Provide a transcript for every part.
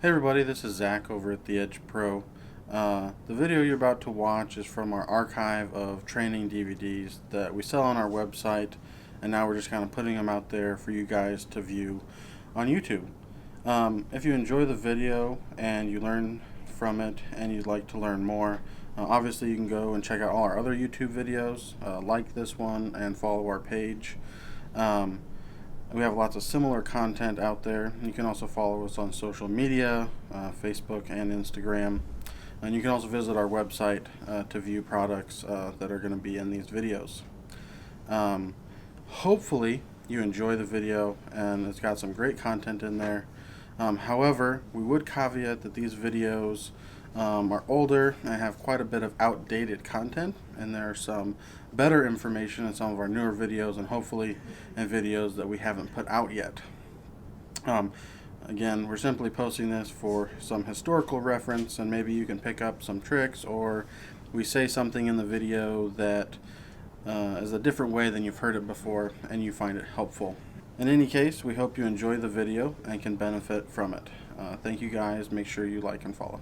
Hey everybody, this is Zach over at The Edge Pro. The video you're about to watch is from our archive of training DVDs that we sell on our website, and now we're just kind of putting them out there for you guys to view on YouTube. If you enjoy the video and you learn from it and you'd like to learn more, obviously you can go and check out all our other YouTube videos, like this one, and follow our page. Um, we have lots of similar content out there. You can also follow us on social media, Facebook and Instagram. And you can also visit our website to view products that are going to be in these videos. Um, Hopefully you enjoy the video and it's got some great content in there. However, we would caveat that these videos are older and have quite a bit of outdated content, and there's some better information in some of our newer videos, and hopefully in videos that we haven't put out yet. Um, Again, we're simply posting this for some historical reference, and maybe you can pick up some tricks, or we say something in the video that is a different way than you've heard it before and you find it helpful. In any case, we hope you enjoy the video and can benefit from it. Thank you guys. Make sure you like and follow.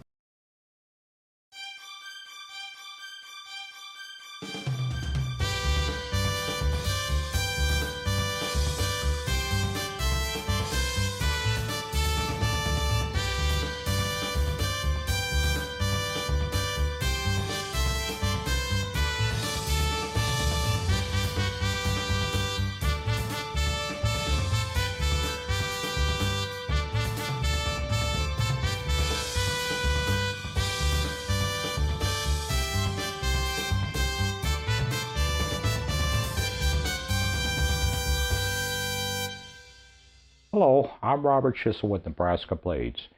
Hello, I'm Robert Schissel with Nebraska Blades.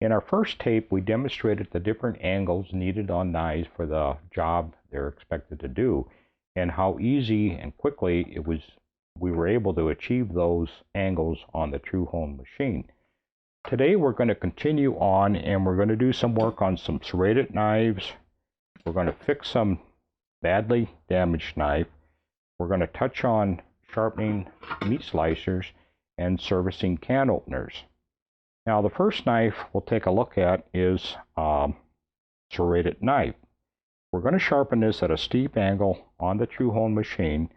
In our first tape, we demonstrated the different angles needed on knives for the job they're expected to do, and how easy and quickly we were able to achieve those angles on the True Hone machine. Today we're going to continue on, and we're going to do some work on some serrated knives. We're going to fix some badly damaged knife. We're going to touch on sharpening meat slicers and servicing can openers. Now the first knife we'll take a look at is serrated knife. We're going to sharpen this at a steep angle on the True Hone machine.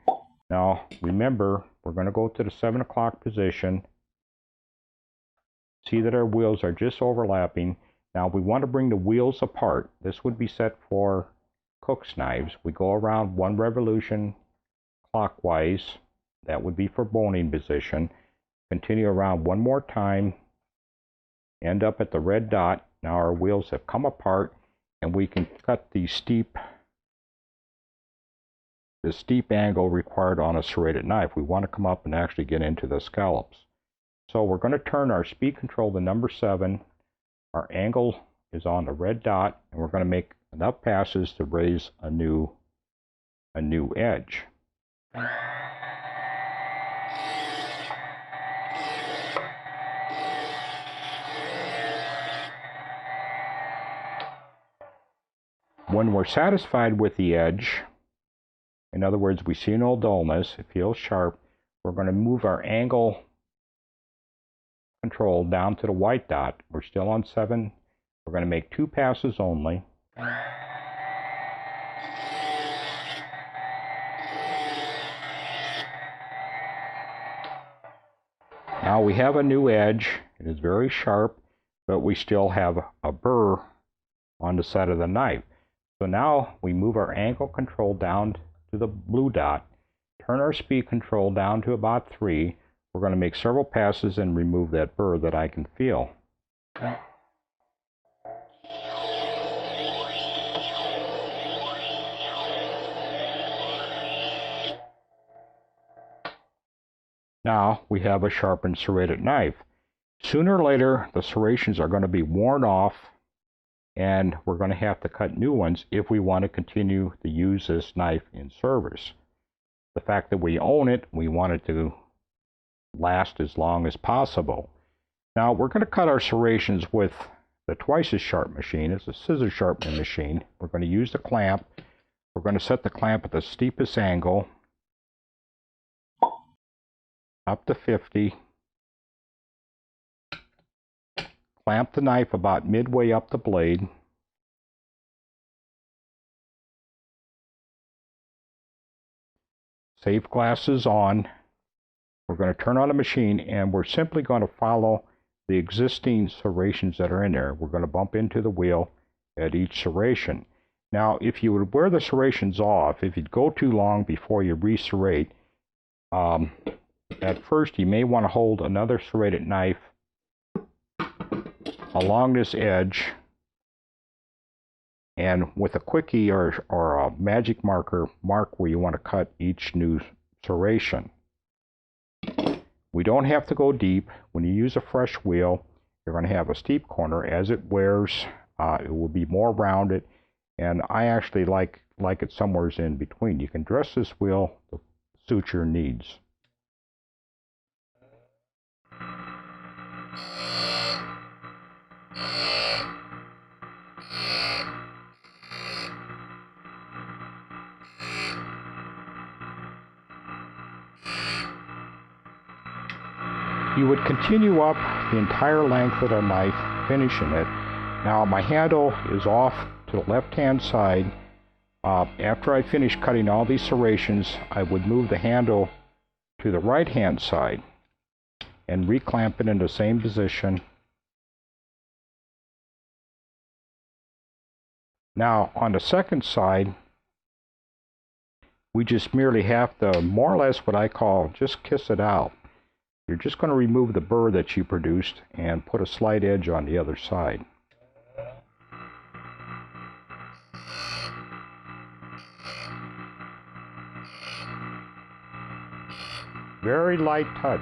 Now remember, we're going to go to the 7 o'clock position. See that our wheels are just overlapping. Now we want to bring the wheels apart. This would be set for cook's knives. We go around 1 revolution clockwise. That would be for boning position. Continue around 1 more time, end up at the red dot. Now our wheels have come apart, and we can cut the steep angle required on a serrated knife. We want to come up and actually get into the scallops. So we're going to turn our speed control to number 7. Our angle is on the red dot, and we're going to make enough passes to raise a new edge. When we're satisfied with the edge, in other words, we see no dullness, it feels sharp, we're going to move our angle control down to the white dot. We're still on 7. We're going to make 2 passes only. Now we have a new edge. It is very sharp, but we still have a burr on the side of the knife. So now we move our angle control down to the blue dot, turn our speed control down to about 3. We're going to make several passes and remove that burr that I can feel. Now we have a sharpened serrated knife. Sooner or later, the serrations are going to be worn off, and we're going to have to cut new ones if we want to continue to use this knife in service. The fact that we own it, we want it to last as long as possible. Now we're going to cut our serrations with the twice as sharp machine. It's a scissor sharpening machine. We're going to use the clamp. We're going to set the clamp at the steepest angle, up to 50. Clamp the knife about midway up the blade. Safe glasses on. We're going to turn on the machine and we're simply going to follow the existing serrations that are in there. We're going to bump into the wheel at each serration. Now, if you would wear the serrations off, if you'd go too long before you reserrate, at first you may want to hold another serrated knife along this edge, and with a quickie or a magic marker, mark where you want to cut each new serration. We don't have to go deep. When you use a fresh wheel, you're going to have a steep corner. As it wears, it will be more rounded, and I actually like it somewhere in between. You can dress this wheel to suit your needs. You would continue up the entire length of the knife, finishing it. Now my handle is off to the left-hand side. After I finish cutting all these serrations, I would move the handle to the right-hand side and reclamp it in the same position. Now on the second side, we just merely have to, more or less what I call, just kiss it out. You're just going to remove the burr that you produced and put a slight edge on the other side. Very light touch.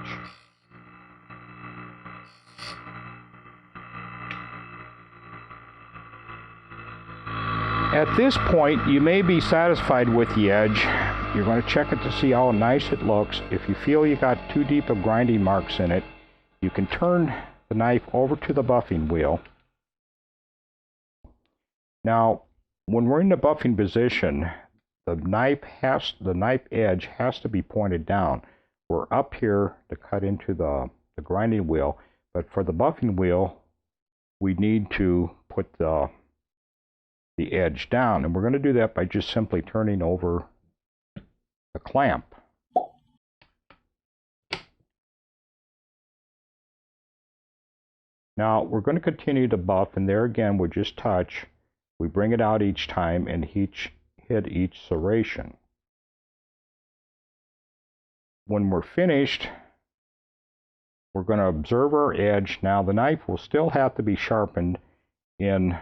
At this point, you may be satisfied with the edge. You're going to check it to see how nice it looks. If you feel you got too deep of grinding marks in it, you can turn the knife over to the buffing wheel. Now, when we're in the buffing position, the knife edge has to be pointed down. We're up here to cut into the grinding wheel, but for the buffing wheel, we need to put the edge down, and we're going to do that by just simply turning over the clamp. Now we're going to continue to buff, and there again we just touch. We bring it out each time and hit each serration. When we're finished, we're going to observe our edge. Now the knife will still have to be sharpened in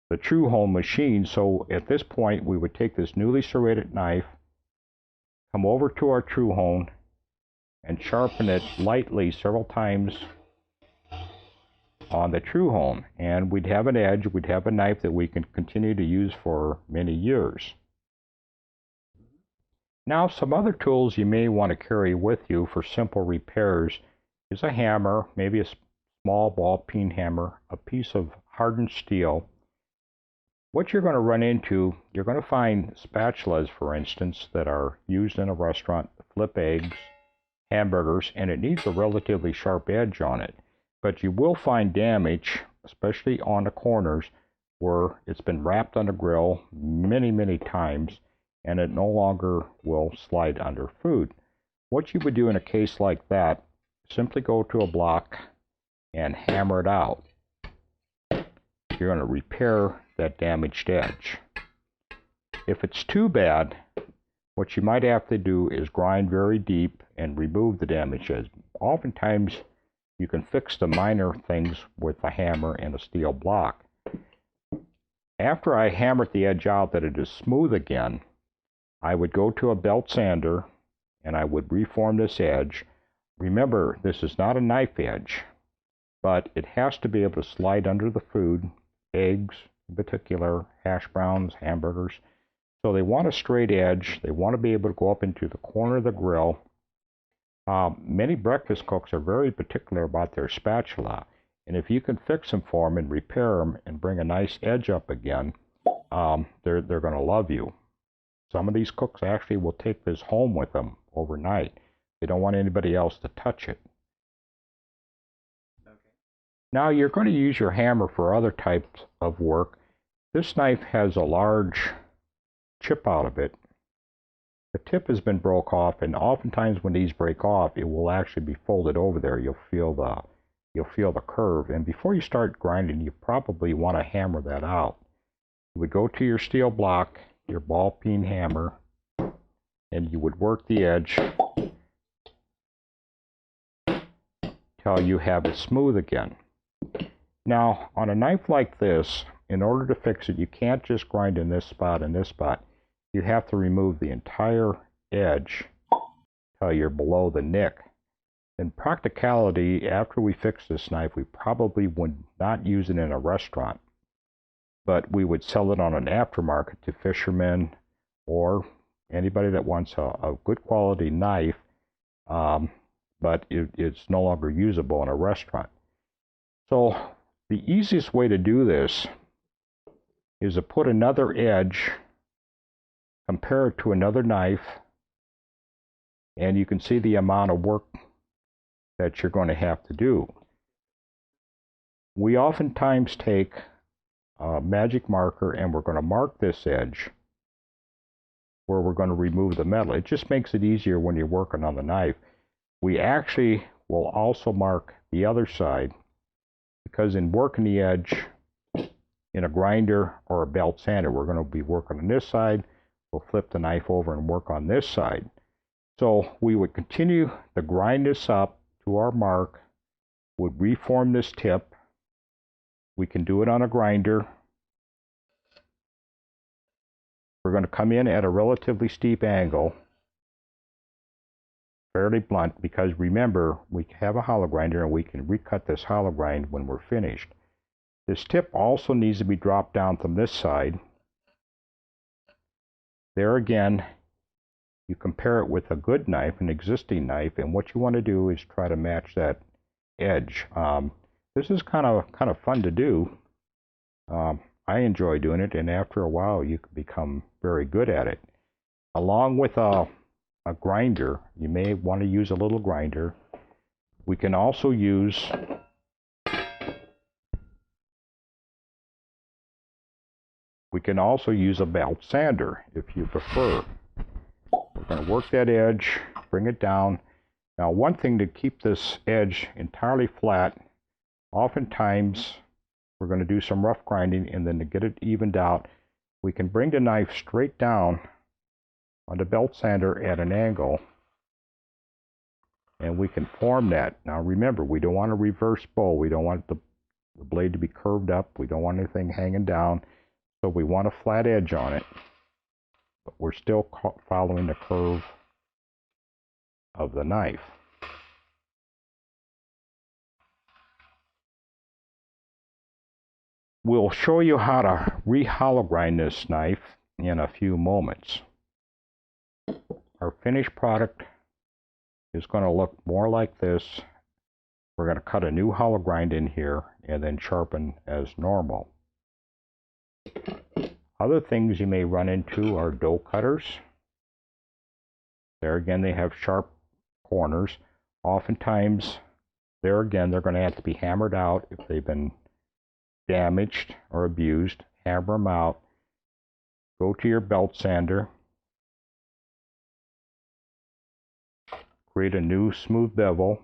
the true hole machine, so at this point we would take this newly serrated knife, come over to our true hone, and sharpen it lightly several times on the true hone, and we'd have an edge, we'd have a knife that we can continue to use for many years. Now some other tools you may want to carry with you for simple repairs is a hammer, maybe a small ball peen hammer, a piece of hardened steel. What you're going to run into, you're going to find spatulas, for instance, that are used in a restaurant to flip eggs, hamburgers, and it needs a relatively sharp edge on it. But you will find damage, especially on the corners, where it's been wrapped on the grill many times, and it no longer will slide under food. What you would do in a case like that, simply go to a block and hammer it out. You're going to repair that damaged edge. If it's too bad, what you might have to do is grind very deep and remove the damaged edge. Oftentimes you can fix the minor things with a hammer and a steel block. After I hammered the edge out that it is smooth again, I would go to a belt sander and I would reform this edge. Remember, this is not a knife edge, but it has to be able to slide under the food, eggs in particular, hash browns, hamburgers. So they want a straight edge. They want to be able to go up into the corner of the grill. Many breakfast cooks are very particular about their spatula, and if you can fix them for them and repair them and bring a nice edge up again, they're going to love you. Some of these cooks actually will take this home with them overnight. They don't want anybody else to touch it. Now you're going to use your hammer for other types of work. This knife has a large chip out of it. The tip has been broke off, and oftentimes when these break off, it will actually be folded over there. You'll feel the curve, and before you start grinding, you probably want to hammer that out. You would go to your steel block, your ball peen hammer, and you would work the edge till you have it smooth again. Now, on a knife like this, in order to fix it, you can't just grind in this spot and this spot. You have to remove the entire edge till you're below the nick. In practicality, after we fix this knife, we probably would not use it in a restaurant, but we would sell it on an aftermarket to fishermen or anybody that wants a good quality knife, but it's no longer usable in a restaurant. So the easiest way to do this is to put another edge, compare it to another knife, and you can see the amount of work that you're going to have to do. We oftentimes take a magic marker and we're going to mark this edge where we're going to remove the metal. It just makes it easier when you're working on the knife. We actually will also mark the other side, because in working the edge in a grinder or a belt sander, we're going to be working on this side. We'll flip the knife over and work on this side. So we would continue to grind this up to our mark, would reform this tip. We can do it on a grinder. We're going to come in at a relatively steep angle, fairly blunt, because remember, we have a hollow grinder and we can recut this hollow grind when we're finished. This tip also needs to be dropped down from this side. There again, you compare it with a good knife, an existing knife, and what you want to do is try to match that edge. This is kind of fun to do. I enjoy doing it, and after a while you can become very good at it. Along with a grinder, you may want to use a little grinder. We can also use a belt sander if you prefer. We're going to work that edge, bring it down. Now, one thing to keep this edge entirely flat, oftentimes we're going to do some rough grinding, and then to get it evened out, we can bring the knife straight down on the belt sander at an angle, and we can form that. Now remember, we don't want a reverse bow. We don't want the blade to be curved up. We don't want anything hanging down. So we want a flat edge on it, but we're still following the curve of the knife. We'll show you how to re-hollow grind this knife in a few moments. Our finished product is going to look more like this. We're going to cut a new hollow grind in here and then sharpen as normal. Other things you may run into are dough cutters. There again, they have sharp corners. Oftentimes, there again, they're going to have to be hammered out if they've been damaged or abused. Hammer them out. Go to your belt sander. Create a new smooth bevel.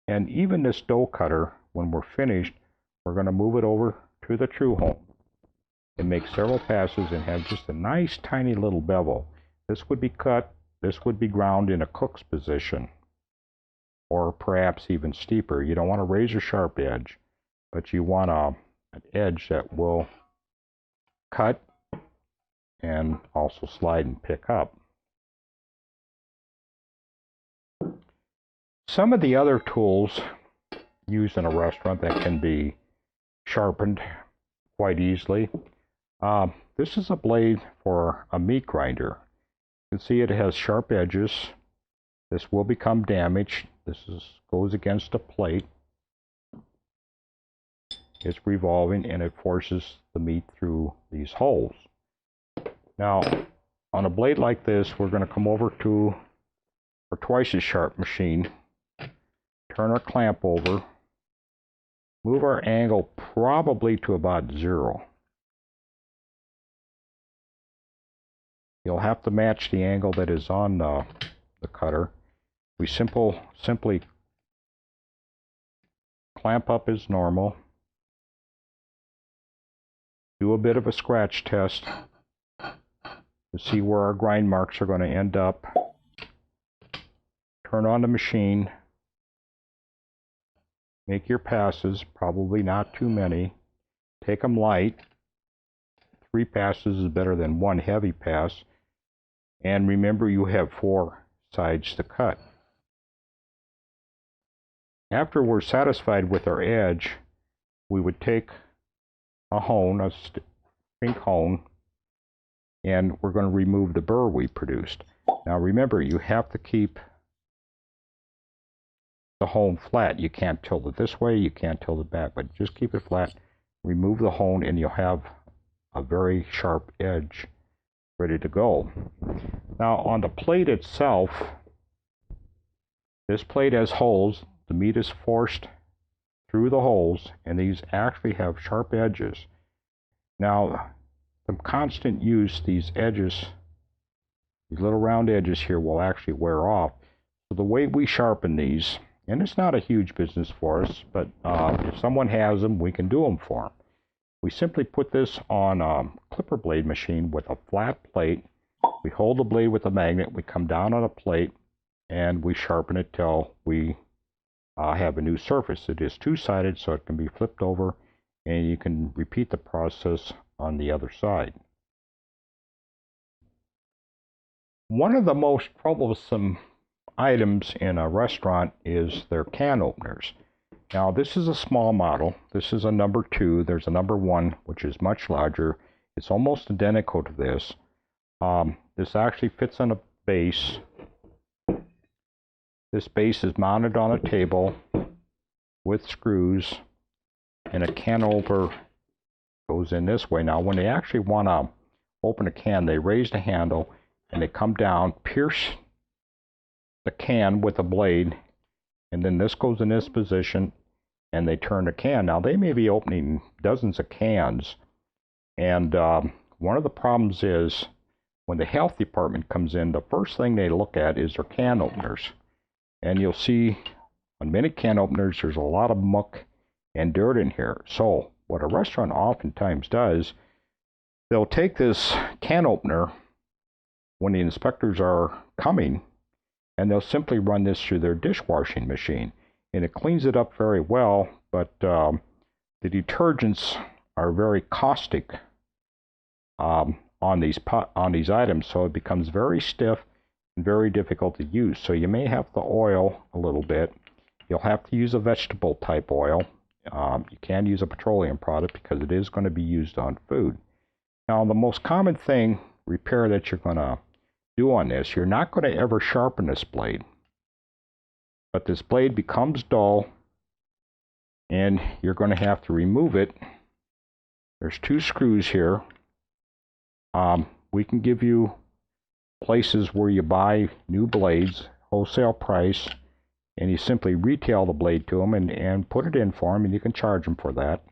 And even this dough cutter, when we're finished, we're going to move it over to the true home and make several passes and have just a nice tiny little bevel. This would be cut, this would be ground in a cook's position, or perhaps even steeper. You don't want a razor sharp edge, but you want an edge that will cut and also slide and pick up. Some of the other tools used in a restaurant that can be sharpened quite easily. This is a blade for a meat grinder. You can see it has sharp edges. This will become damaged. This goes against a plate. It's revolving and it forces the meat through these holes. Now, on a blade like this, we're going to come over to our twice as sharp machine, turn our clamp over, move our angle probably to about 0. You'll have to match the angle that is on the cutter. We simply clamp up as normal. Do a bit of a scratch test to see where our grind marks are going to end up. Turn on the machine. Make your passes, probably not too many. Take them light. 3 passes is better than 1 heavy pass. And remember, you have 4 sides to cut. After we're satisfied with our edge, we would take a hone, a pink hone, and we're going to remove the burr we produced. Now remember, you have to keep the hone flat. You can't tilt it this way, you can't tilt it back, but just keep it flat. Remove the hone and you'll have a very sharp edge ready to go. Now on the plate itself, this plate has holes. The meat is forced through the holes, and these actually have sharp edges. Now, from constant use, these edges, these little round edges here, will actually wear off. So the way we sharpen these, and it's not a huge business for us, but if someone has them, we can do them for them. We simply put this on a clipper blade machine with a flat plate. We hold the blade with a magnet, we come down on a plate, and we sharpen it till we have a new surface. It is two-sided, so it can be flipped over, and you can repeat the process on the other side. One of the most troublesome items in a restaurant is their can openers. Now this is a small model. This is a number 2. There's a number 1, which is much larger. It's almost identical to this. This actually fits on a base. This base is mounted on a table with screws, and a can opener goes in this way. Now when they actually want to open a can, they raise the handle and they come down, pierce the can with a blade, and then this goes in this position and they turn the can. Now they may be opening dozens of cans, and one of the problems is when the health department comes in, the first thing they look at is their can openers. And you'll see on many can openers there's a lot of muck and dirt in here. So what a restaurant oftentimes does, they'll take this can opener when the inspectors are coming, and they'll simply run this through their dishwashing machine, and it cleans it up very well, but the detergents are very caustic on these items, so it becomes very stiff and very difficult to use. So you may have to oil a little bit. You'll have to use a vegetable type oil. You can use a petroleum product because it is going to be used on food. Now the most common repair that you're going to do on this, you're not going to ever sharpen this blade, but this blade becomes dull and you're going to have to remove it. There's 2 screws here. We can give you places where you buy new blades, wholesale price, and you simply retail the blade to them and put it in for them, and you can charge them for that.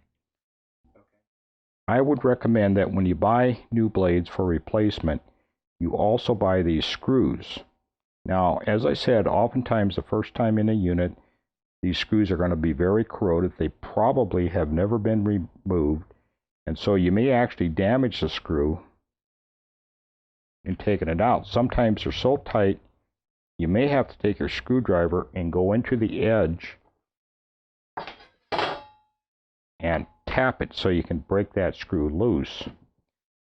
Okay. I would recommend that when you buy new blades for replacement, you also buy these screws. Now, as I said, oftentimes the first time in a unit, these screws are going to be very corroded. They probably have never been removed, and so you may actually damage the screw in taking it out. Sometimes they're so tight, you may have to take your screwdriver and go into the edge and tap it so you can break that screw loose.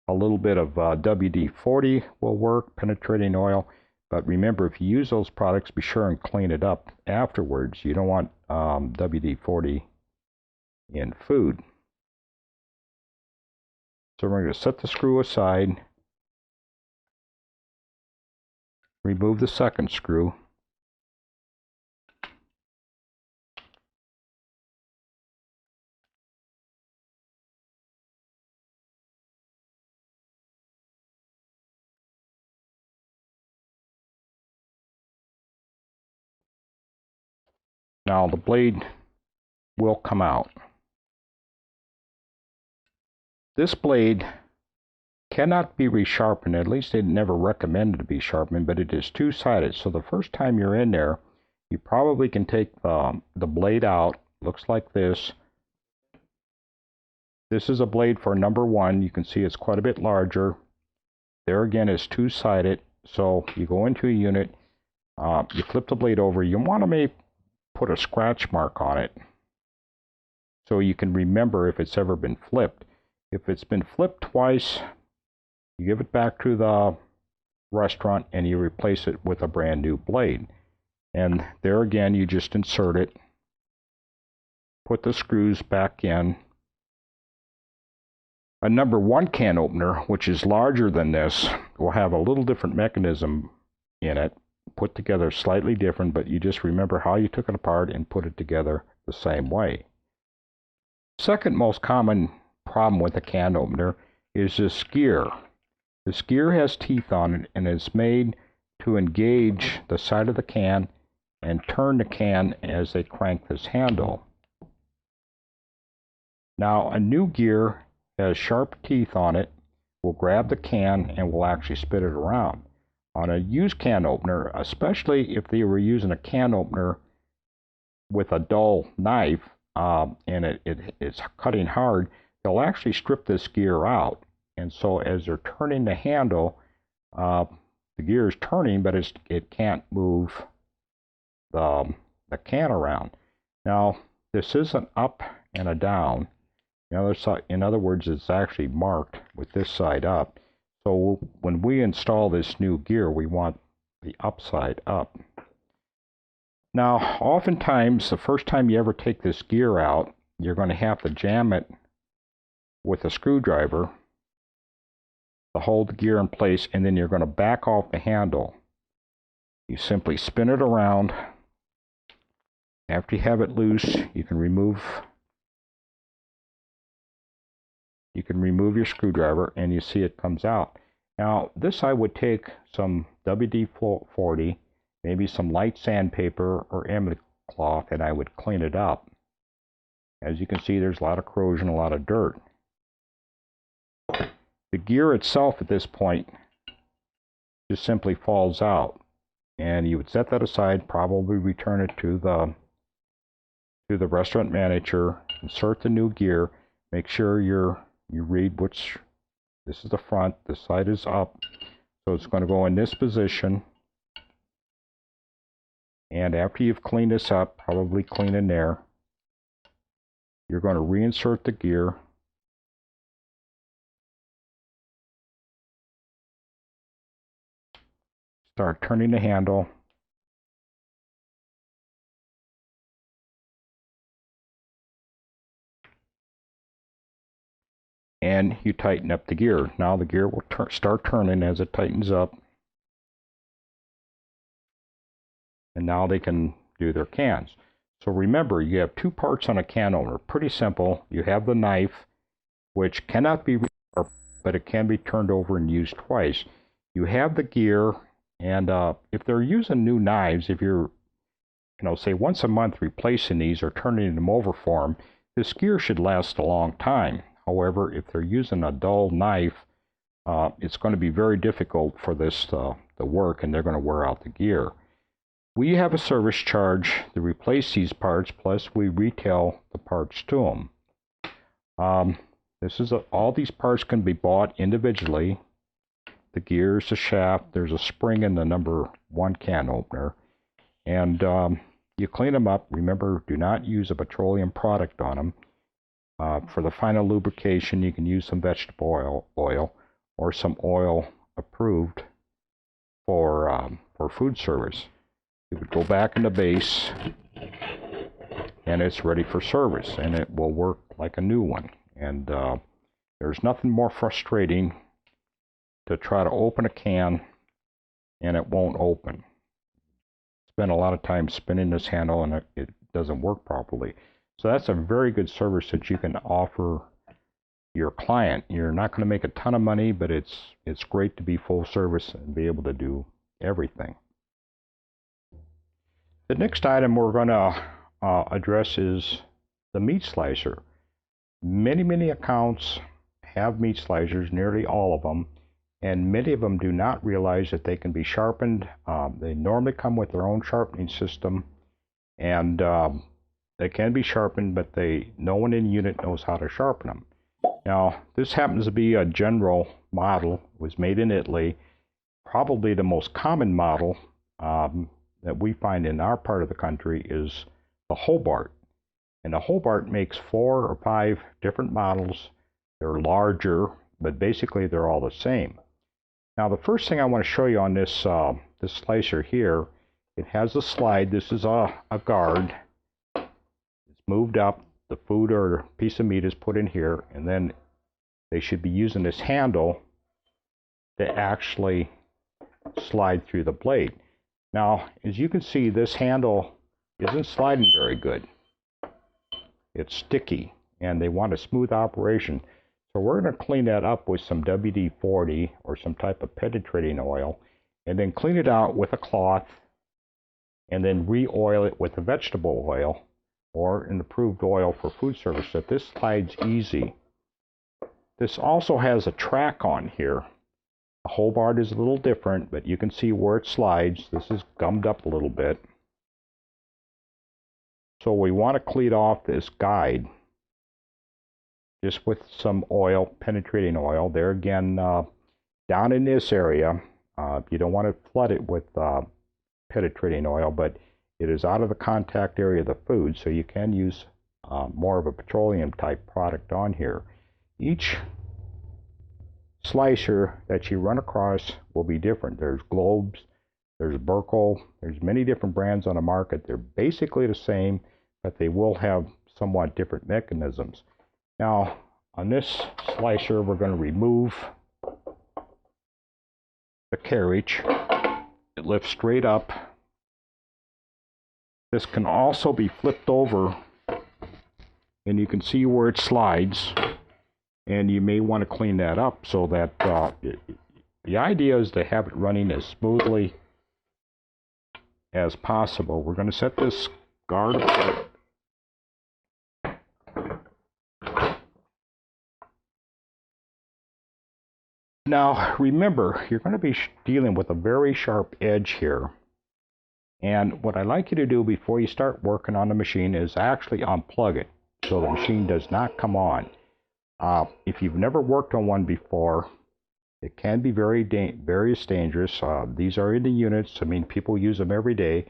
A little bit of WD-40 will work, penetrating oil, but remember, if you use those products, be sure and clean it up afterwards. You don't want WD-40 in food. So we're going to set the screw aside, remove the second screw, now the blade will come out. This blade cannot be resharpened. At least they never recommended to be sharpened, but it is two-sided. So the first time you're in there, you probably can take the blade out. Looks like this. This is a blade for number 1. You can see it's quite a bit larger. There again is two-sided. So you go into a unit, you flip the blade over. You want to maybe put a scratch mark on it so you can remember if it's ever been flipped. If it's been flipped twice, you give it back to the restaurant and you replace it with a brand new blade. And there again, you just insert it, put the screws back in. A number 1 can opener, which is larger than this, will have a little different mechanism in it, put together slightly different, but you just remember how you took it apart and put it together the same way. Second most common problem with a can opener is this gear. This gear has teeth on it and is made to engage the side of the can and turn the can as they crank this handle. Now, a new gear has sharp teeth on it, will grab the can and will actually spit it around. On a used can opener, especially if they were using a can opener with a dull knife and it's cutting hard, they'll actually strip this gear out. And so as they're turning the handle, the gear is turning, but it can't move the can around. Now, this is an up and a down. In other words, it's actually marked with this side up. So when we install this new gear, we want the upside up. Now, oftentimes, the first time you ever take this gear out, you're going to have to jam it with a screwdriver to hold the gear in place, and then you're going to back off the handle. You simply spin it around. After you have it loose, you can remove your screwdriver and you see it comes out. Now, this I would take some WD-40, maybe some light sandpaper or emery cloth, and I would clean it up. As you can see, there's a lot of corrosion, a lot of dirt. The gear itself at this point just simply falls out, and you would set that aside, probably return it to the restaurant manager, insert the new gear, make sure you read which, this is the front, this side is up, so it's going to go in this position. And after you've cleaned this up, probably clean in there, you're going to reinsert the gear. Start turning the handle. And you tighten up the gear. Now the gear will start turning as it tightens up. And now they can do their cans. So remember, you have two parts on a can opener. Pretty simple. You have the knife, which cannot be resharpened, but it can be turned over and used twice. You have the gear, and if they're using new knives, if you're, say once a month replacing these or turning them over for them, this gear should last a long time. However, if they're using a dull knife, it's going to be very difficult for this to work, and they're going to wear out the gear. We have a service charge to replace these parts, plus we retail the parts to them. All these parts can be bought individually. The gears, the shaft, there's a spring in the number 1 can opener, and you clean them up. Remember, do not use a petroleum product on them. For the final lubrication, you can use some vegetable oil or some oil approved for food service. You would go back in the base, and it's ready for service, and it will work like a new one. And there's nothing more frustrating to try to open a can and it won't open. Spend a lot of time spinning this handle and it doesn't work properly. So that's a very good service that you can offer your client. You're not going to make a ton of money, but it's great to be full service and be able to do everything. The next item we're going to address is the meat slicer. Many accounts have meat slicers, nearly all of them, and many of them do not realize that they can be sharpened. They normally come with their own sharpening system, and they can be sharpened, but no one in the unit knows how to sharpen them. Now, this happens to be a general model. It was made in Italy. Probably the most common model that we find in our part of the country is the Hobart. And the Hobart makes 4 or 5 different models. They're larger, but basically they're all the same. Now, the first thing I want to show you on this slicer here, it has a slide. This is a guard. It's moved up. The food or piece of meat is put in here, and then they should be using this handle to actually slide through the blade. Now, as you can see, this handle isn't sliding very good. It's sticky, and they want a smooth operation. So we're going to clean that up with some WD-40 or some type of penetrating oil, and then clean it out with a cloth, and then re-oil it with a vegetable oil or an approved oil for food service, so that this slides easy. This also has a track on here. The Hobart is a little different, but you can see where it slides. This is gummed up a little bit. So we want to clean off this guide just with some oil, penetrating oil. There again, down in this area, you don't want to flood it with penetrating oil, but it is out of the contact area of the food, so you can use more of a petroleum type product on here. Each slicer that you run across will be different. There's Globes, there's Burkle, there's many different brands on the market. They're basically the same, but they will have somewhat different mechanisms. Now, on this slicer, we're going to remove the carriage. It lifts straight up. This can also be flipped over, and you can see where it slides, and you may want to clean that up so that the idea is to have it running as smoothly as possible. We're going to set this guard apart. Now, remember, you're going to be dealing with a very sharp edge here. And what I like you to do before you start working on the machine is actually unplug it so the machine does not come on. If you've never worked on one before, it can be very dangerous. These are in the units. I mean, people use them every day.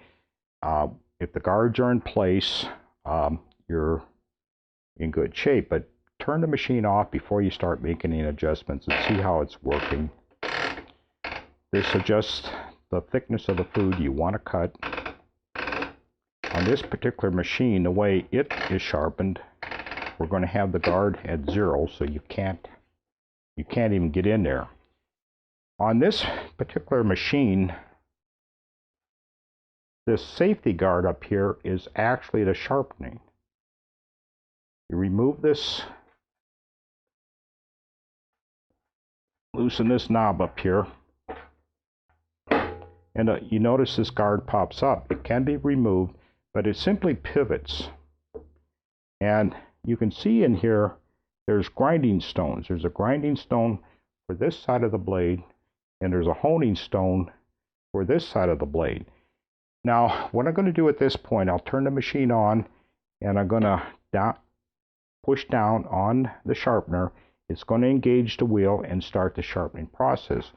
If the guards are in place, you're in good shape. But turn the machine off before you start making any adjustments and see how it's working. This adjusts the thickness of the food you want to cut. On this particular machine, the way it is sharpened, we're going to have the guard at 0, so you can't even get in there. On this particular machine, this safety guard up here is actually the sharpening. You remove this, loosen this knob up here, and you notice this guard pops up. It can be removed, but it simply pivots. And you can see in here, there's grinding stones. There's a grinding stone for this side of the blade, and there's a honing stone for this side of the blade. Now, what I'm going to do at this point, I'll turn the machine on, and I'm going to push down on the sharpener. It's going to engage the wheel and start the sharpening process.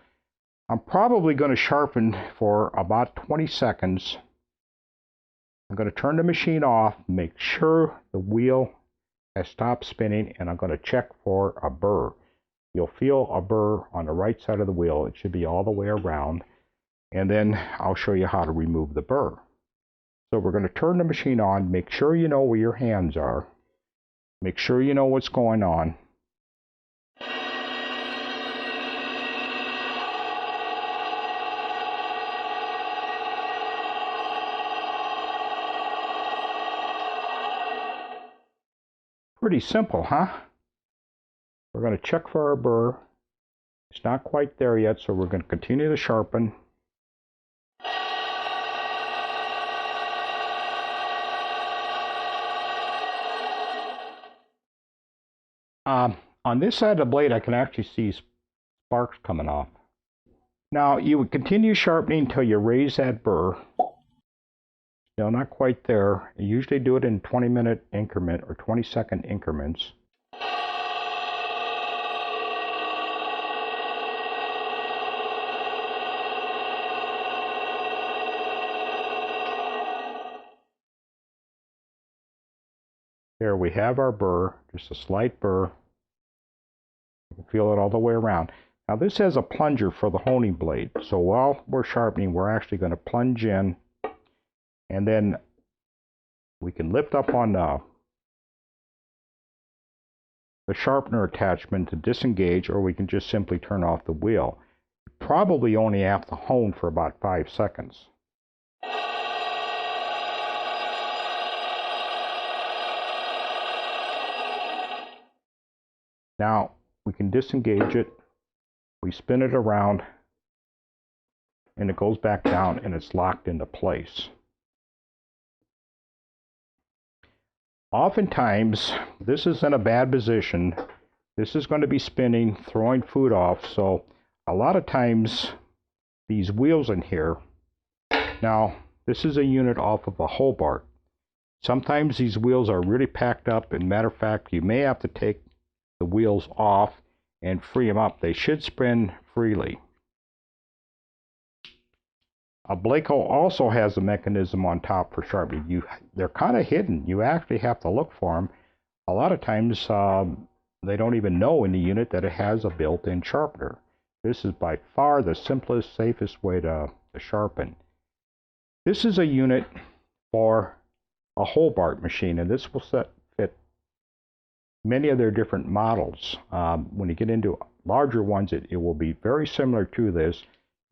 I'm probably going to sharpen for about 20 seconds. I'm going to turn the machine off, make sure the wheel has stopped spinning, and I'm going to check for a burr. You'll feel a burr on the right side of the wheel. It should be all the way around. And then I'll show you how to remove the burr. So we're going to turn the machine on, make sure you know where your hands are. Make sure you know what's going on. Pretty simple, huh? We're going to check for our burr. It's not quite there yet, so we're going to continue to sharpen. On this side of the blade, I can actually see sparks coming off. Now, you would continue sharpening until you raise that burr. Still not quite there. You usually do it in 20-minute increment or 20-second increments. There we have our burr, just a slight burr. You can feel it all the way around. Now this has a plunger for the honing blade. So while we're sharpening, we're actually going to plunge in, and then we can lift up on the sharpener attachment to disengage, or we can just simply turn off the wheel. Probably only have to hone for about 5 seconds. Now we can disengage it, we spin it around, and it goes back down and it's locked into place. Oftentimes, this is in a bad position. This is going to be spinning, throwing food off, so a lot of times these wheels in here, now this is a unit off of a Hobart. Sometimes these wheels are really packed up, and matter of fact, you may have to take the wheels off and free them up. They should spin freely. A Blaco also has a mechanism on top for sharpening. They're kind of hidden. You actually have to look for them. A lot of times they don't even know in the unit that it has a built-in sharpener. This is by far the simplest, safest way to sharpen. This is a unit for a Hobart machine, and this will fit many of their different models. When you get into larger ones, it will be very similar to this.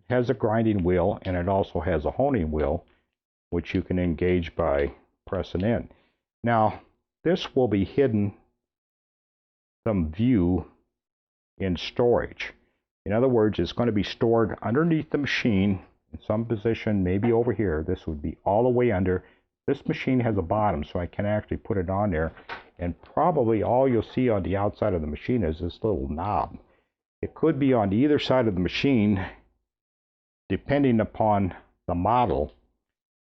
It has a grinding wheel, and it also has a honing wheel, which you can engage by pressing in. Now, this will be hidden from view in storage. In other words, it's going to be stored underneath the machine in some position, maybe over here. This would be all the way under. This machine has a bottom, so I can actually put it on there, and probably all you'll see on the outside of the machine is this little knob. It could be on either side of the machine, depending upon the model.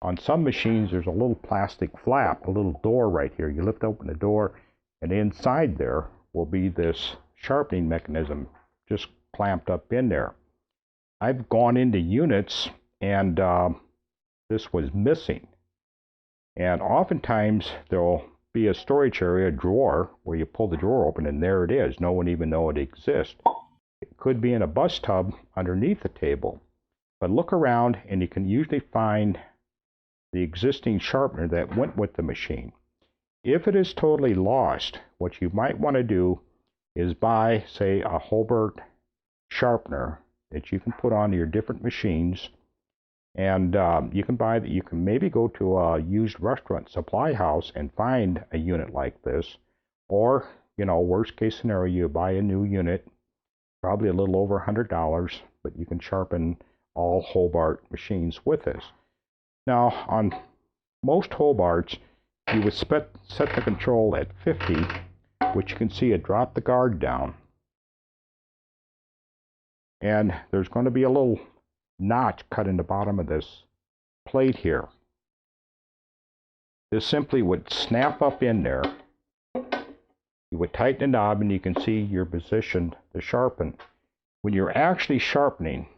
On some machines, there's a little plastic flap, a little door right here. You lift open the door, and inside there will be this sharpening mechanism just clamped up in there. I've gone into units, and this was missing. And oftentimes, there'll be a storage area, a drawer, where you pull the drawer open, and there it is. No one even knows it exists. It could be in a bus tub underneath the table. But look around, and you can usually find the existing sharpener that went with the machine. If it is totally lost, what you might want to do is buy, say, a Hobart sharpener that you can put on your different machines. And you can maybe go to a used restaurant supply house and find a unit like this. Or, worst case scenario, you buy a new unit, probably a little over $100, but you can sharpen all Hobart machines with this. Now, on most Hobarts, you would set the control at 50, which you can see it drop the guard down. And there's going to be a little notch cut in the bottom of this plate here. This simply would snap up in there. You would tighten the knob, and you can see you're positioned to sharpen. When you're actually sharpening,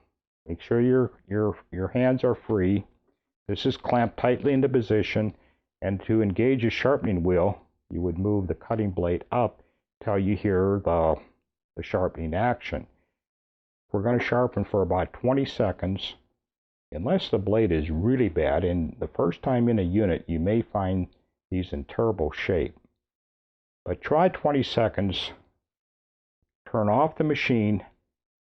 make sure your hands are free. This is clamped tightly into position, and to engage a sharpening wheel, you would move the cutting blade up until you hear the sharpening action. We're going to sharpen for about 20 seconds, unless the blade is really bad, and the first time in a unit you may find these in terrible shape. But try 20 seconds, turn off the machine,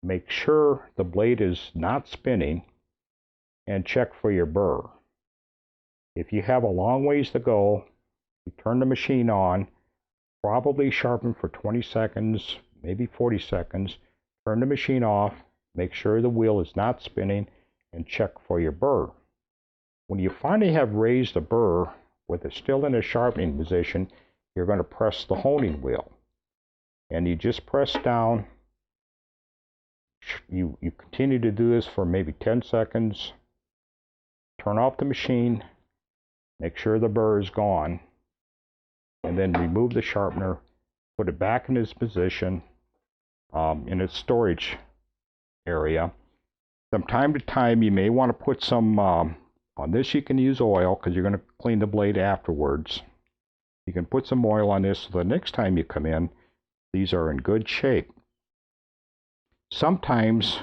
make sure the blade is not spinning, and check for your burr. If you have a long ways to go, you turn the machine on, probably sharpen for 20 seconds, maybe 40 seconds, turn the machine off, make sure the wheel is not spinning, and check for your burr. When you finally have raised the burr with it still in a sharpening position, you're going to press the honing wheel. and you just press down. You continue to do this for maybe 10 seconds. Turn off the machine, make sure the burr is gone, and then remove the sharpener, put it back in its position in its storage area. From time to time, you may want to put some, on this you can use oil because you're going to clean the blade afterwards. You can put some oil on this so the next time you come in, these are in good shape. Sometimes,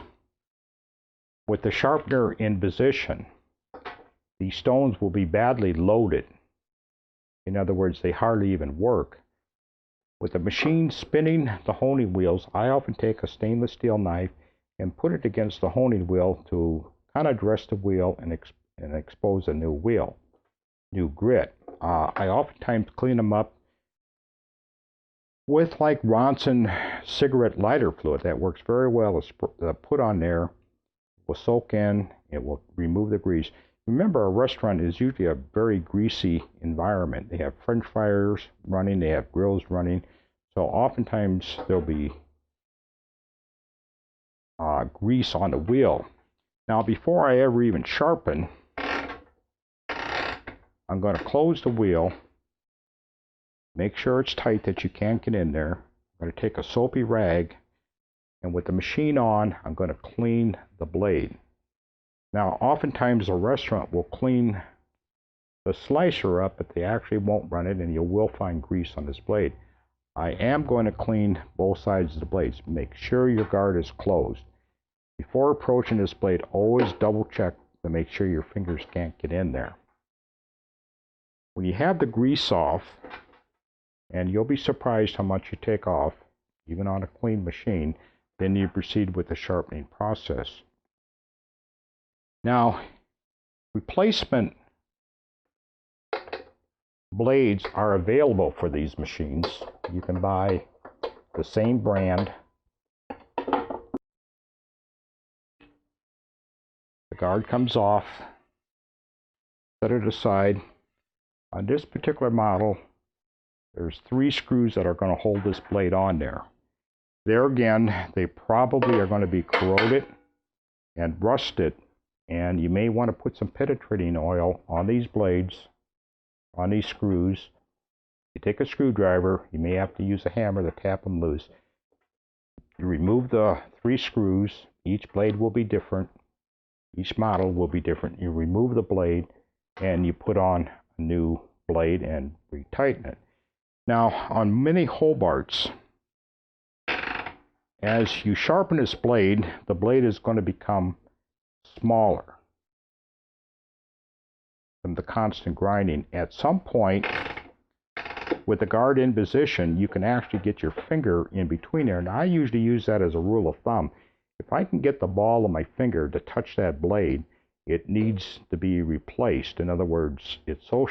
with the sharpener in position, these stones will be badly loaded. In other words, they hardly even work. With the machine spinning the honing wheels, I often take a stainless steel knife and put it against the honing wheel to kind of dress the wheel and expose a new wheel, new grit. I oftentimes clean them up with like Ronson cigarette lighter fluid. That works very well. It's put on there, it will soak in, it will remove the grease. Remember, a restaurant is usually a very greasy environment. They have French fryers running, they have grills running, so oftentimes there'll be grease on the wheel. Now, before I ever even sharpen, I'm going to close the wheel, make sure it's tight that you can't get in there. I'm going to take a soapy rag, and with the machine on, I'm going to clean the blade. Now, oftentimes a restaurant will clean the slicer up, but they actually won't run it, and you will find grease on this blade. I am going to clean both sides of the blades. Make sure your guard is closed. Before approaching this blade, always double check to make sure your fingers can't get in there. When you have the grease off, and you'll be surprised how much you take off, even on a clean machine, then you proceed with the sharpening process. Now, replacement blades are available for these machines. You can buy the same brand. The guard comes off, set it aside. On this particular model, there's 3 screws that are going to hold this blade on there. There again, they probably are going to be corroded and rusted, and you may want to put some penetrating oil on these blades, on these screws. You take a screwdriver, you may have to use a hammer to tap them loose. You remove the 3 screws. Each blade will be different. Each model will be different. You remove the blade and you put on a new blade and retighten it. Now, on many Hobarts, as you sharpen this blade, the blade is going to become smaller from the constant grinding. At some point, with the guard in position, you can actually get your finger in between there. And I usually use that as a rule of thumb. If I can get the ball of my finger to touch that blade, it needs to be replaced. In other words, it's so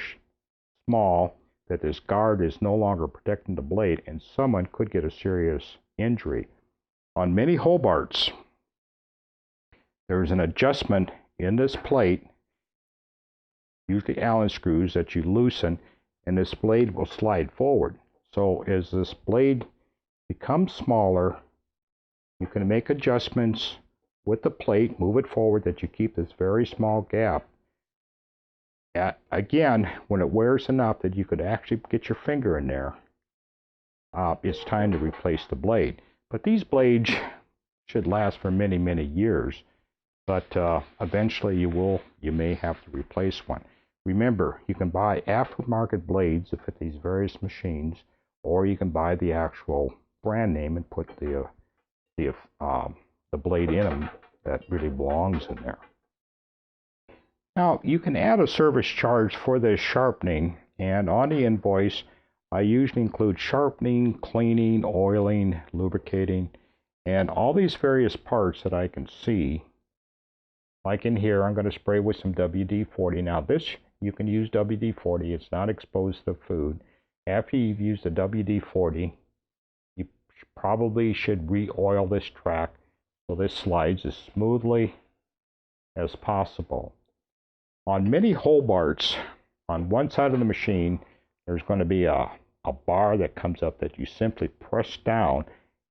small that this guard is no longer protecting the blade, and someone could get a serious injury. On many Hobarts, there's an adjustment in this plate, usually Allen screws, that you loosen, and this blade will slide forward. So as this blade becomes smaller, you can make adjustments with the plate, move it forward, that you keep this very small gap. Again, when it wears enough that you could actually get your finger in there, it's time to replace the blade. But these blades should last for many, many years. But eventually you may have to replace one. Remember, you can buy aftermarket blades to fit these various machines, or you can buy the actual brand name and put the blade in them that really belongs in there. Now, you can add a service charge for this sharpening, and on the invoice, I usually include sharpening, cleaning, oiling, lubricating, and all these various parts that I can see. Like in here, I'm going to spray with some WD-40. Now this, you can use WD-40. It's not exposed to food. After you've used the WD-40, you probably should re-oil this track so this slides as smoothly as possible. On many Hobarts, on one side of the machine, there's going to be a a bar that comes up that you simply press down,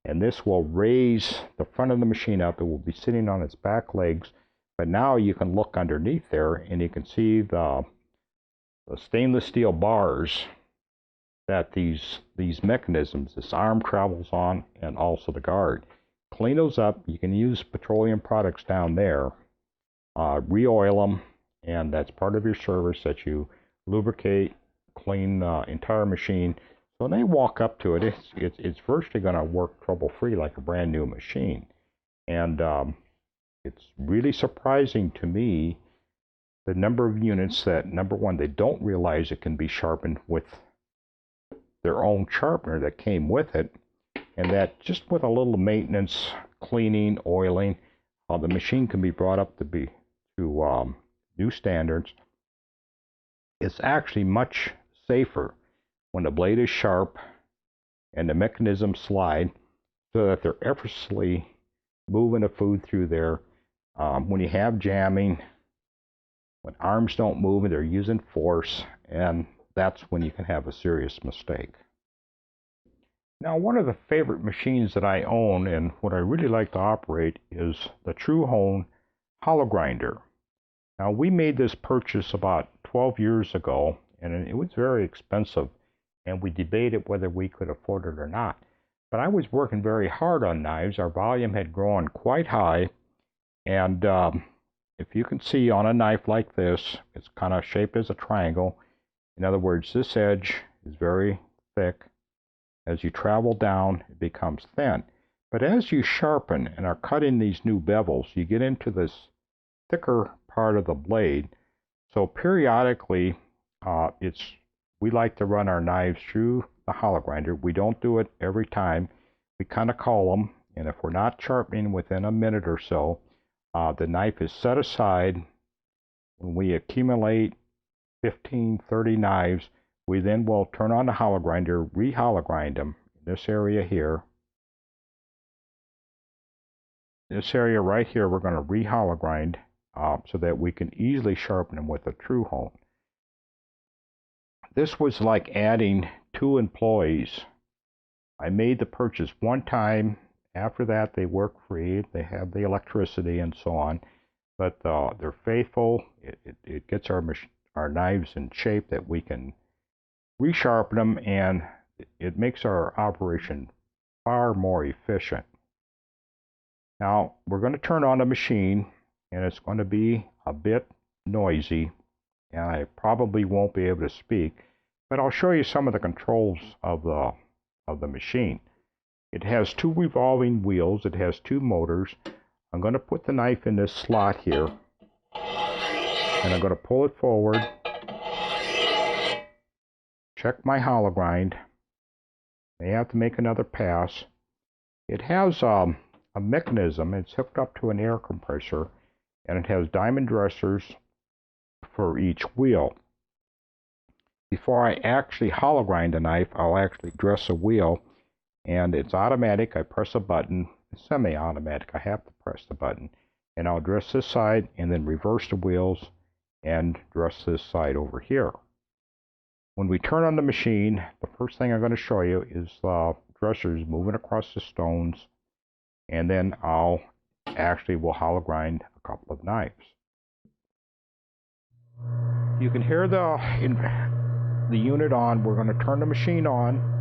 and this will raise the front of the machine up. It will be sitting on its back legs, but now you can look underneath there and you can see the stainless steel bars that these mechanisms, this arm travels on, and also the guard. Clean those up. You can use petroleum products down there, re-oil them, and that's part of your service, that you lubricate, clean the entire machine. So when they walk up to it, it's virtually going to work trouble-free like a brand new machine. And it's really surprising to me the number of units that, number one, they don't realize it can be sharpened with their own sharpener that came with it, and that just with a little maintenance, cleaning, oiling, the machine can be brought up to new standards. It's actually much safer when the blade is sharp and the mechanisms slide, so that they're effortlessly moving the food through there. When you have jamming, when arms don't move and they're using force, and that's when you can have a serious mistake. Now, one of the favorite machines that I own and what I really like to operate is the True Hone hollow grinder. Now, we made this purchase about 12 years ago, and it was very expensive, and we debated whether we could afford it or not. But I was working very hard on knives. Our volume had grown quite high, and if you can see on a knife like this, it's kind of shaped as a triangle. In other words, this edge is very thick. As you travel down, it becomes thin. But as you sharpen and are cutting these new bevels, you get into this thicker part of the blade. So periodically, we like to run our knives through the hollow grinder. We don't do it every time. We kind of call them, and if we're not sharpening within a minute or so, the knife is set aside. When we accumulate 15, 30 knives, we then will turn on the hollow grinder, re-hollow grind them in this area here. This area right here, we're going to re-hollow grind so that we can easily sharpen them with a True Hone. This was like adding 2 employees. I made the purchase one time. After that, they work free. They have the electricity and so on. But they're faithful. It gets our knives in shape that we can resharpen them, and it makes our operation far more efficient. Now, we're going to turn on the machine, and it's going to be a bit noisy, and I probably won't be able to speak, but I'll show you some of the controls of the machine. It has 2 revolving wheels. It has 2 motors. I'm going to put the knife in this slot here, and I'm going to pull it forward. Check my hollow grind. May have to make another pass. It has a mechanism. It's hooked up to an air compressor, and it has diamond dressers for each wheel. Before I actually hollow grind a knife, I'll actually dress a wheel, and it's automatic. I press a button. It's semi-automatic. I have to press the button, and I'll dress this side and then reverse the wheels and dress this side over here. When we turn on the machine, the first thing I'm going to show you is the dressers moving across the stones, and then I'll will hollow grind a couple of knives. You can hear the unit on. We're going to turn the machine on.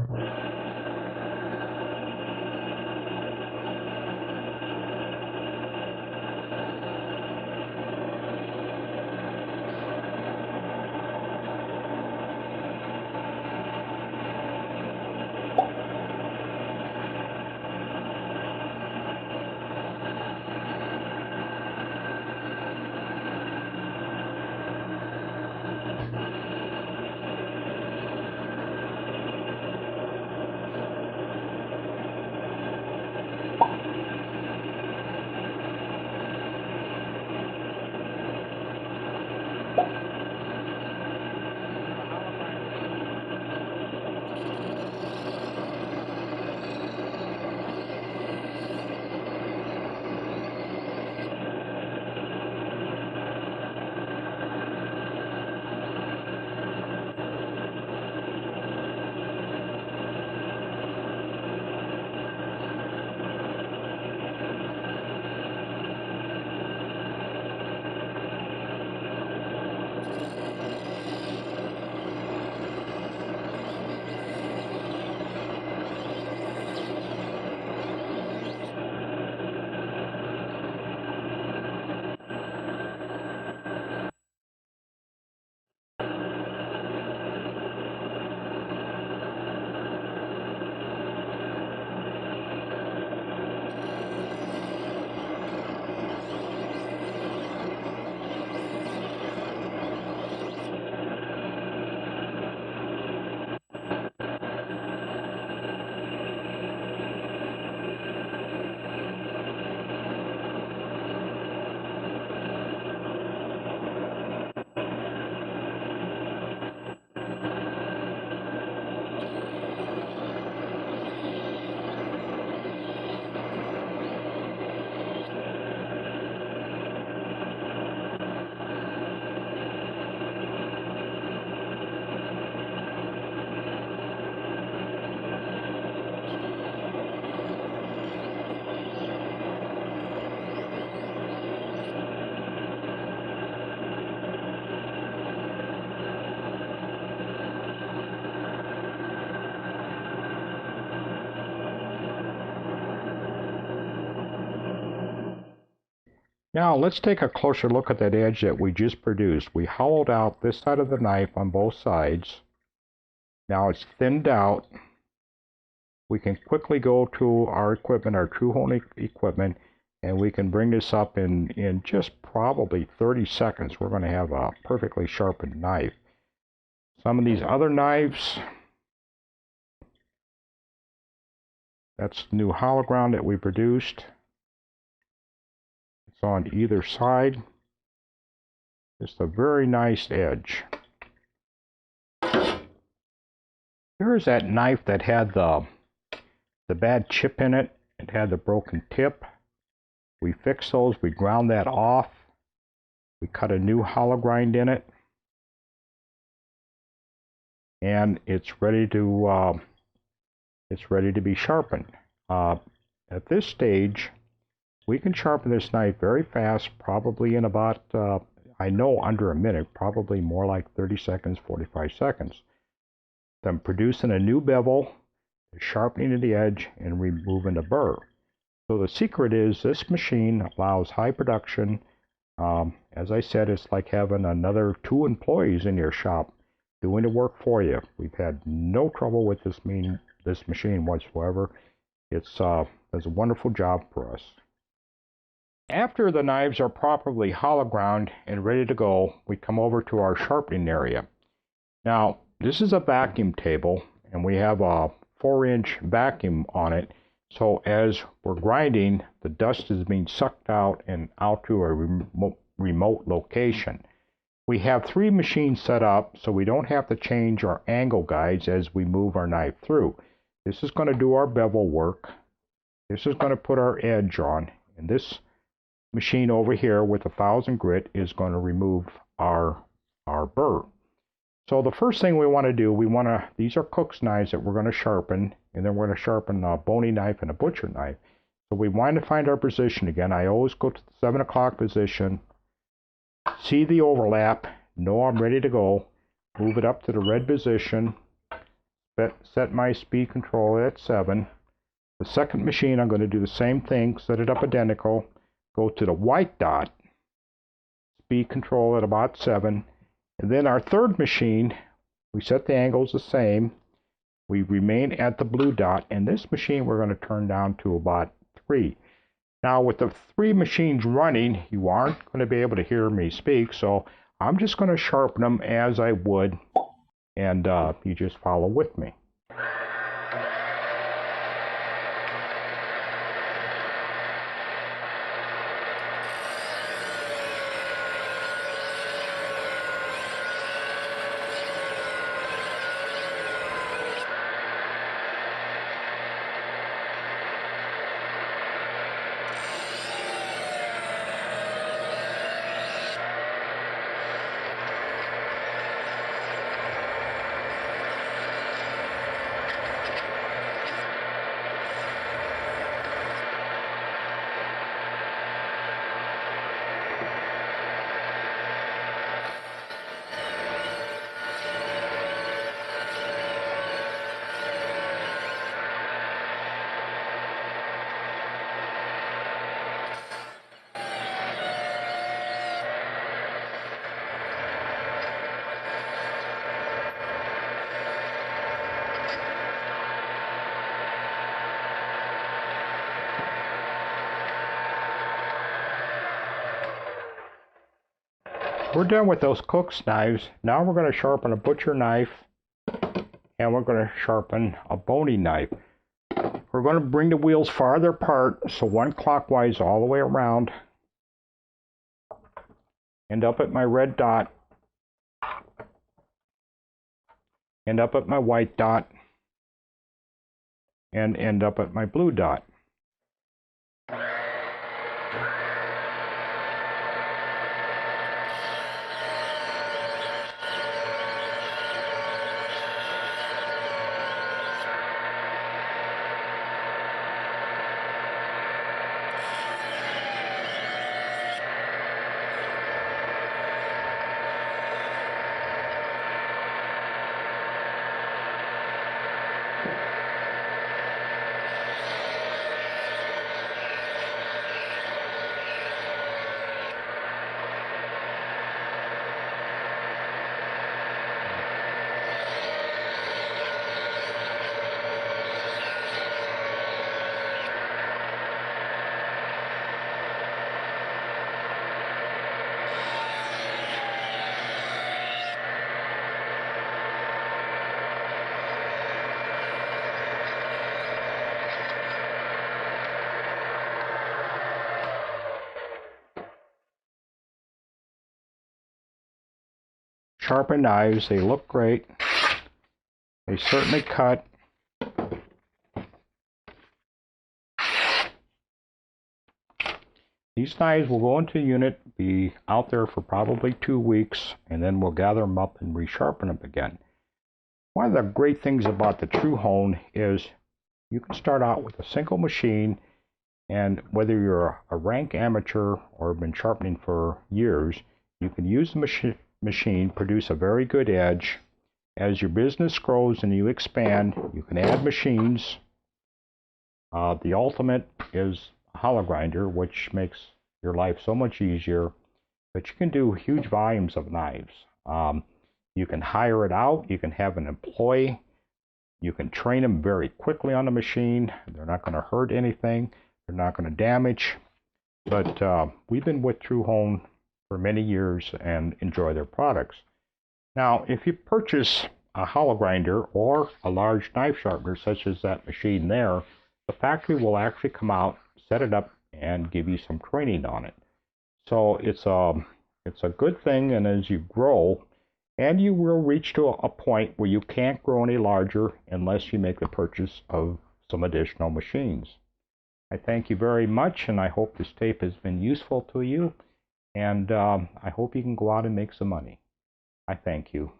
Now let's take a closer look at that edge that we just produced. We hollowed out this side of the knife on both sides. Now it's thinned out. We can quickly go to our equipment, our true hone equipment, and we can bring this up in just probably 30 seconds. We're going to have a perfectly sharpened knife. Some of these other knives, that's the new hollow ground that we produced. It's on either side. Just a very nice edge. Here's that knife that had the bad chip in it. It had the broken tip. We fixed those. We ground that off. We cut a new hollow grind in it. And it's ready to be sharpened. At this stage, we can sharpen this knife very fast, probably in about, I know, under a minute, probably more like 30 seconds, 45 seconds. Then producing a new bevel, sharpening the edge, and removing the burr. So the secret is this machine allows high production. As I said, it's like having another 2 employees in your shop doing the work for you. We've had no trouble with this machine whatsoever. It does a wonderful job for us. After the knives are properly hollow ground and ready to go, we come over to our sharpening area. Now, this is a vacuum table, and we have a 4-inch vacuum on it. So as we're grinding, the dust is being sucked out and out to a remote location. We have 3 machines set up, so we don't have to change our angle guides as we move our knife through. This is going to do our bevel work. This is going to put our edge on, and this machine over here with 1000 grit is going to remove our burr. So the first thing we want to do, these are cook's knives that we're going to sharpen, and then we're going to sharpen a bony knife and a butcher knife. So we want to find our position again. I always go to the 7 o'clock position, see the overlap, know I'm ready to go, move it up to the red position, set my speed control at 7. The second machine, I'm going to do the same thing, set it up identical, go to the white dot, speed control at about 7. And then our third machine, we set the angles the same. We remain at the blue dot, and this machine we're going to turn down to about 3. Now with the 3 machines running, you aren't going to be able to hear me speak, so I'm just going to sharpen them as I would, and you just follow with me. We're done with those cook's knives. Now we're going to sharpen a butcher knife, and we're going to sharpen a bony knife. We're going to bring the wheels farther apart, so one clockwise all the way around. End up at my red dot. End up at my white dot. And end up at my blue dot. sharpen knives. They look great. They certainly cut. These knives will go into the unit, be out there for probably 2 weeks, and then we'll gather them up and resharpen them again. One of the great things about the True Hone is you can start out with a single machine, and whether you're a rank amateur or have been sharpening for years, you can use the machine, produce a very good edge. As your business grows and you expand, you can add machines. The ultimate is a hollow grinder, which makes your life so much easier, but you can do huge volumes of knives. You can hire it out. You can have an employee. You can train them very quickly on the machine. They're not going to hurt anything. They're not going to damage. But we've been with True Hone for many years and enjoy their products. Now, if you purchase a hollow grinder or a large knife sharpener, such as that machine there, the factory will actually come out, set it up, and give you some training on it. So it's a good thing, and as you grow, and you will reach to a point where you can't grow any larger unless you make the purchase of some additional machines. I thank you very much, and I hope this tape has been useful to you, and I hope you can go out and make some money. I thank you.